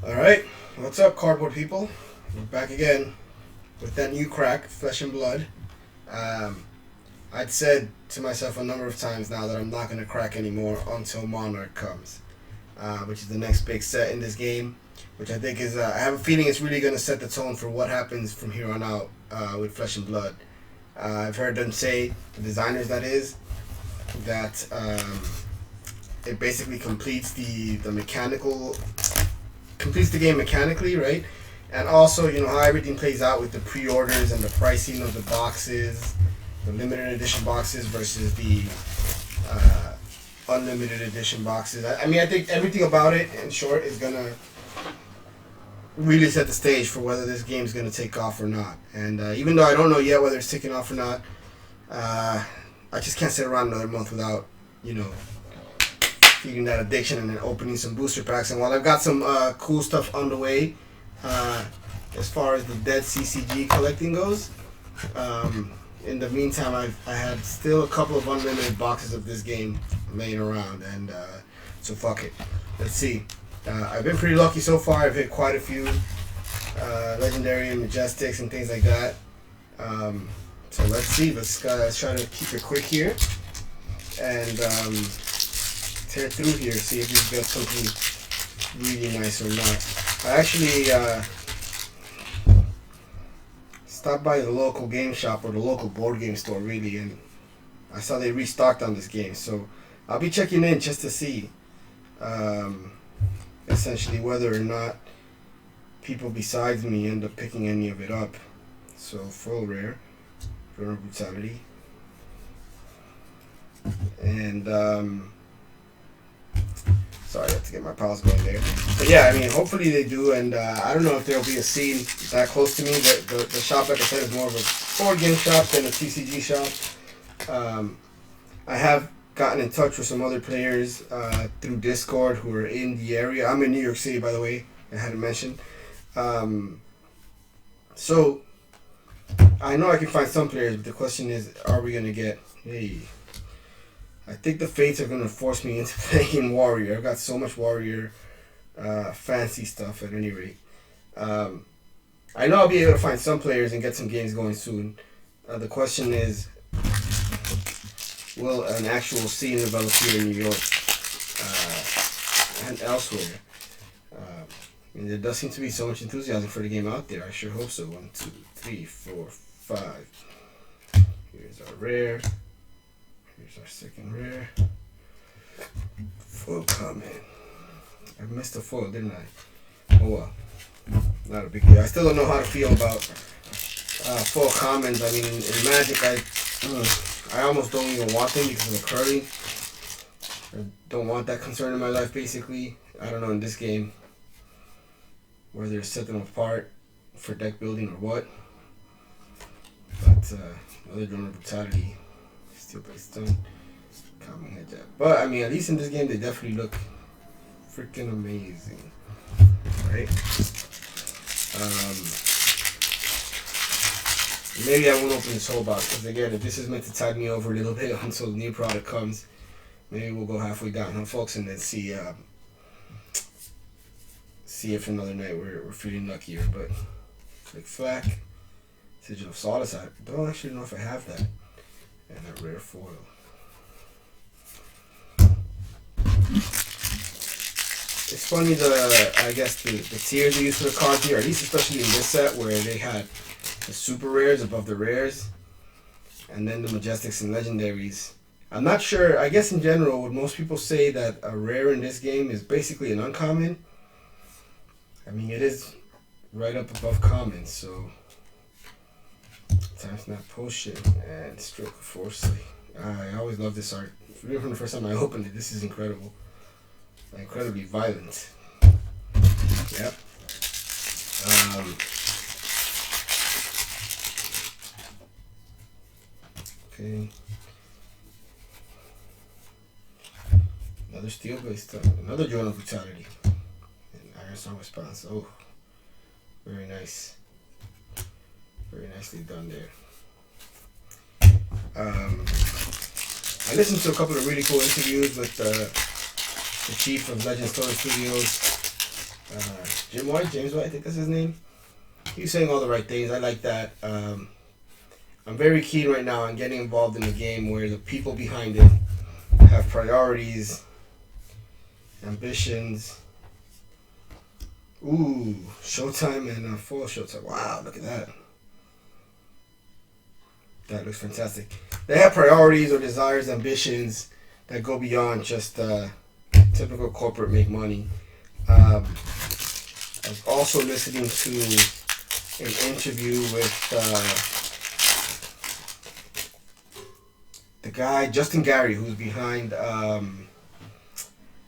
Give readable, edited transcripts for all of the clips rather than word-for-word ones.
Alright, what's up, cardboard people? We're back again with that new crack, Flesh and Blood. I'd said to myself a number of times now that I'm not going to crack anymore until Monarch comes, which is the next big set in this game, which I think is, I have a feeling it's really going to set the tone for what happens from here on out with Flesh and Blood. I've heard them say, the designers that is, that it basically completes the mechanical completes the game mechanically, right? And also, you know, how everything plays out with the pre-orders and the pricing of the boxes, the limited edition boxes versus the unlimited edition boxes. I mean, I think everything about it, in short, is gonna really set the stage for whether this game's gonna take off or not. And even though I don't know yet whether it's taking off or not, I just can't sit around another month without, you know, feeding that addiction and then opening some booster packs. And while I've got some cool stuff on the way, as far as the Dead CCG collecting goes, in the meantime, I had still a couple of unlimited boxes of this game laying around, and so fuck it. Let's see. I've been pretty lucky so far. I've hit quite a few legendary and majestics and things like that. So let's see. Let's try to keep it quick here and tear through here, see if we've got something really nice or not. I actually stopped by the local game shop, or the local board game store really, and I saw they restocked on this game, so I'll be checking in just to see essentially whether or not people besides me end up picking any of it up. So full rare, Burner Brutality, and sorry, I have to get my pals going there. But yeah, I mean, hopefully they do, and I don't know if there'll be a scene that close to me. The shop, like I said, is more of a board game shop than a TCG shop. I have gotten in touch with some other players through Discord who are in the area. I'm in New York City, by the way, I hadn't mentioned. So, I know I can find some players, but the question is, are we going to get... Hey... I think the fates are going to force me into playing Warrior. I've got so much Warrior fancy stuff at any rate. I know I'll be able to find some players and get some games going soon. The question is, will an actual scene develop here in New York and elsewhere? I mean, there does seem to be so much enthusiasm for the game out there. I sure hope so. 1, 2, 3, 4, 5. Here's our rare. Here's our second rare. Foil comment. I missed a foil, didn't I? Oh well. Not a big deal. I still don't know how to feel about foil commons. I mean, in Magic, I almost don't even want them because of the curling. I don't want that concern in my life, basically. I don't know in this game whether to set them apart for deck building or what. But other than Brutality, Steel Blade Stone, common head jab. But I mean, at least in this game, they definitely look freaking amazing, right? Maybe I won't open this whole box because again, if this is meant to tide me over a little bit until the new product comes, maybe we'll go halfway down, huh, folks, and then see if another night we're feeling luckier. But click Flack, Sigil of Solace. I don't actually know if I have that. And a rare foil. It's funny I guess the tiers they use for the cards here, at least especially in this set where they had the super rares above the rares and then the majestics and legendaries. I'm not sure, I guess in general would most people say that a rare in this game is basically an uncommon? I mean, it is right up above common, so Time Snap Potion and Stroke of Foresight. I always love this art. Even from the first time I opened it, this is incredible. Incredibly violent. Yep. Okay. Another Steel Blade Stone. Another Journal of Brutality. And Iron Song Response. Oh. Very nice. Very nicely done there. I listened to a couple of really cool interviews with the chief of Legend Story Studios, James White, I think that's his name. He was saying all the right things. I like that. I'm very keen right now on getting involved in a game where the people behind it have priorities, ambitions. Ooh, Showtime and full Showtime. Wow, look at that. That looks fantastic. They have priorities or desires, ambitions that go beyond just typical corporate make money. I was also listening to an interview with the guy Justin Gary, who's behind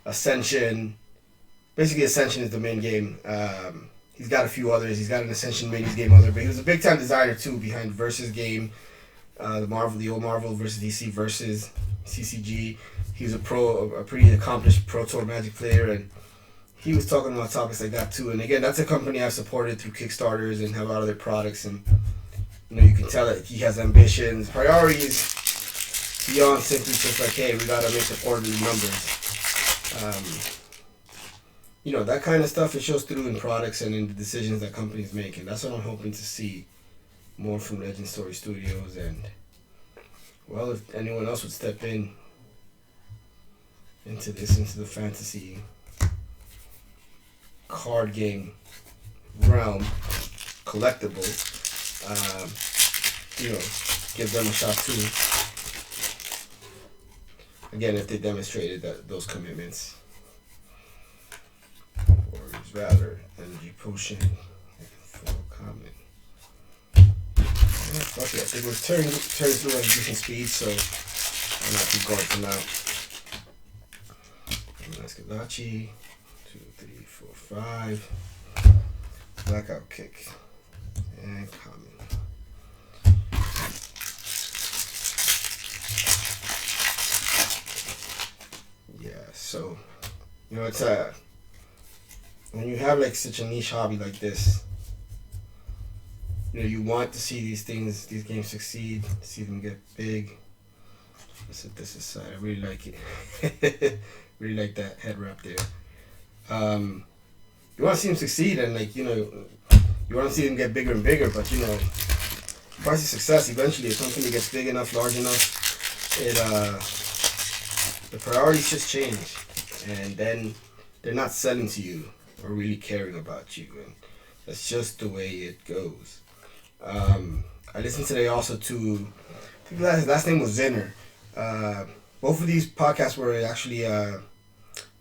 Ascension. Basically, Ascension is the main game. He's got a few others. He's got an Ascension minis game other, but he was a big time designer too behind Versus game, the old Marvel versus DC versus CCG. He's a pretty accomplished Pro Tour Magic player, and he was talking about topics like that too. And again, that's a company I've supported through Kickstarters and have a lot of their products, and you can tell that he has ambitions, priorities beyond simply just like, hey, we gotta make the quarterly numbers. That kind of stuff, it shows through in products and in the decisions that companies make, and that's what I'm hoping to see more from Legend Story Studios. And well, if anyone else would step into the fantasy card game realm, collectible, give them a shot too. Again, if they demonstrated those commitments. Warriors Valor, Energy Potion, full comment. Yeah, fuck it. I think it was turning through at a decent speed, so I'm not too going for now. Maskadachi, 2, 3, 4, 5. Blackout Kick. And common. Yeah, so it's when you have like such a niche hobby like this, you want to see these games succeed, see them get big. Let's set this aside. I really like it. Really like that head wrap there. You want to see them succeed, and you want to see them get bigger and bigger. But price of success. Eventually, a company gets big enough, large enough, the priorities just change, and then they're not selling to you or really caring about you, and that's just the way it goes. I listened today also to, I think his last name was Zinner. Both of these podcasts were actually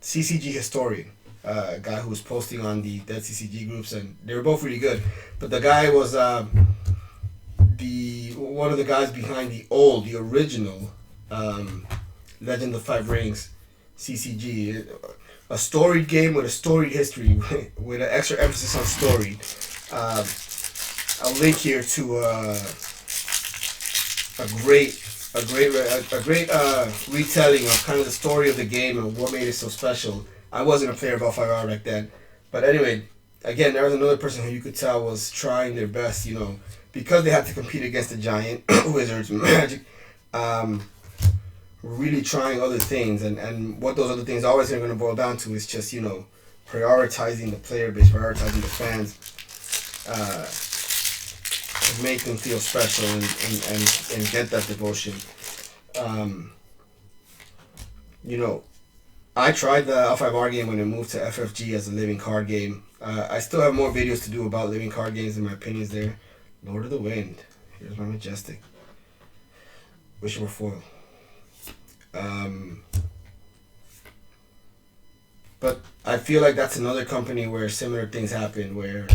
CCG historian, a guy who was posting on the Dead CCG groups, and they were both really good. But the guy was one of the guys behind the original Legend of Five Rings CCG, a storied game with a storied history with an extra emphasis on story. I'll link here to a great retelling of kind of the story of the game and what made it so special. I wasn't a player of L5R back then, but anyway, again, there was another person who you could tell was trying their best, because they had to compete against the giant Wizards Magic. Really trying other things, and what those other things always are going to boil down to is just prioritizing the player base, prioritizing the fans, make them feel special and get that devotion. I tried the L5R game when it moved to FFG as a living card game. I still have more videos to do about living card games and my opinions there. Lord of the Wind. Here's my Majestic. Wish it were foil. But I feel like that's another company where similar things happen, where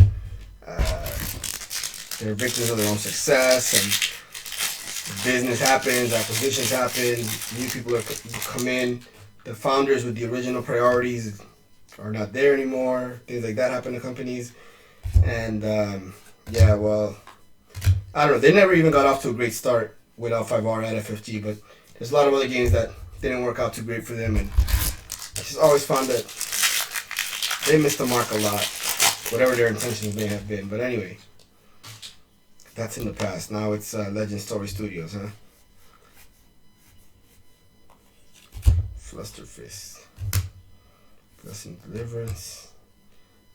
they're victims of their own success, and business happens, acquisitions happen, new people come in, the founders with the original priorities are not there anymore, things like that happen to companies, and I don't know, they never even got off to a great start with L5R at FFG, but there's a lot of other games that didn't work out too great for them, and I just always found that they missed the mark a lot, whatever their intentions may have been. But anyway, that's in the past. Now it's Legend Story Studios, huh? Flusterfist. Blessing Deliverance.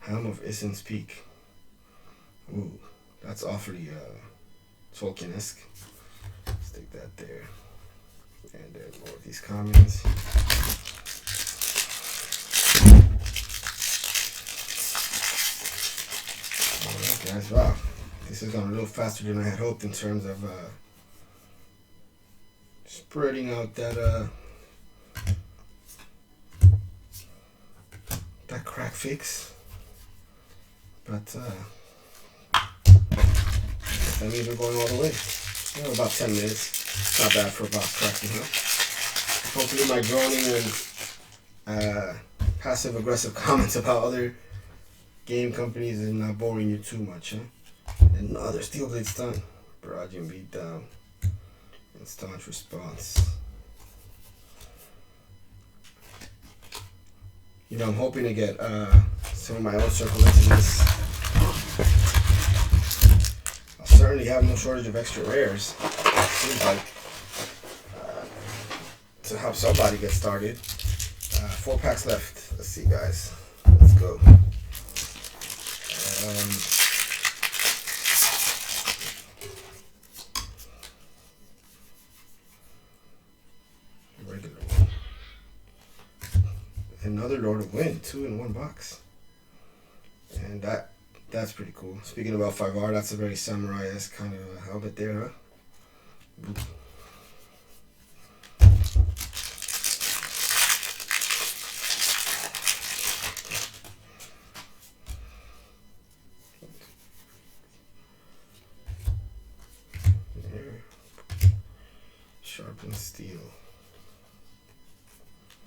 Helm of Issen's Peak. Ooh, that's awfully Tolkien-esque. Stick that there. And then more of these commons. Alright guys, wow. This has gone a little faster than I had hoped in terms of spreading out that that crack fix. But that means we're going all the way. About 10 minutes. Not bad for a box cracking, huh? Hopefully my droning and passive aggressive comments about other game companies is not boring you too much, huh? Another Steel Blade stun. Barrage and beat down. And staunch response. You know, I'm hoping to get some of my own circle into this. I'll certainly have no shortage of extra rares. Seems like to help somebody get started. 4 packs left. Let's see, guys. Let's go. Regular one. Another Lord of Wind, 2 in 1 box. And that's pretty cool. Speaking about 5R, that's a very samurai-esque kind of helmet there, huh? There. Sharpened steel.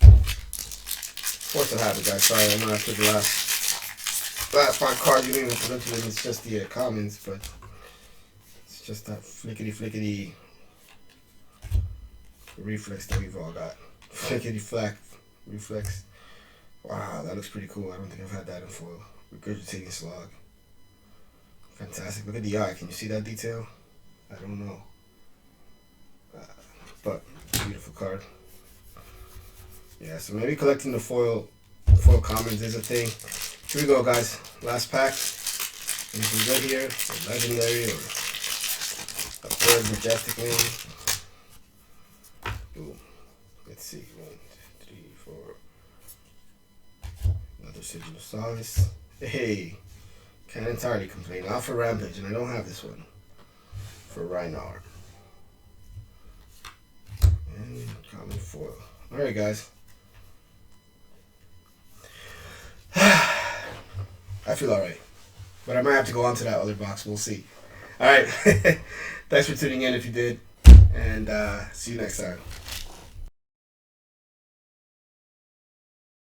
Force of habit, guys. Sorry, I'm not after the last 5 cards. You didn't even present to them. It's just the commons, but it's just that flickety reflex that we've all got. Flickety flack reflex. Wow, that looks pretty cool. I don't think I've had that in foil. Regurgitating slog. Fantastic. Look at the eye. Can you see that detail? I don't know. But beautiful card. Yeah, so maybe collecting the foil commons is a thing. Here we go, guys. Last pack. Anything good here? A legendary or a third majestic wing. Ooh. Let's see. 1, 2, 3, 4. Another Sigil of Solace. Hey. Can't entirely complain. Not for Rampage, and I don't have this one. For Rhinar. And common foil. Alright, guys. I feel alright. But I might have to go on to that other box. We'll see. Alright. Thanks for tuning in if you did. And see you next time.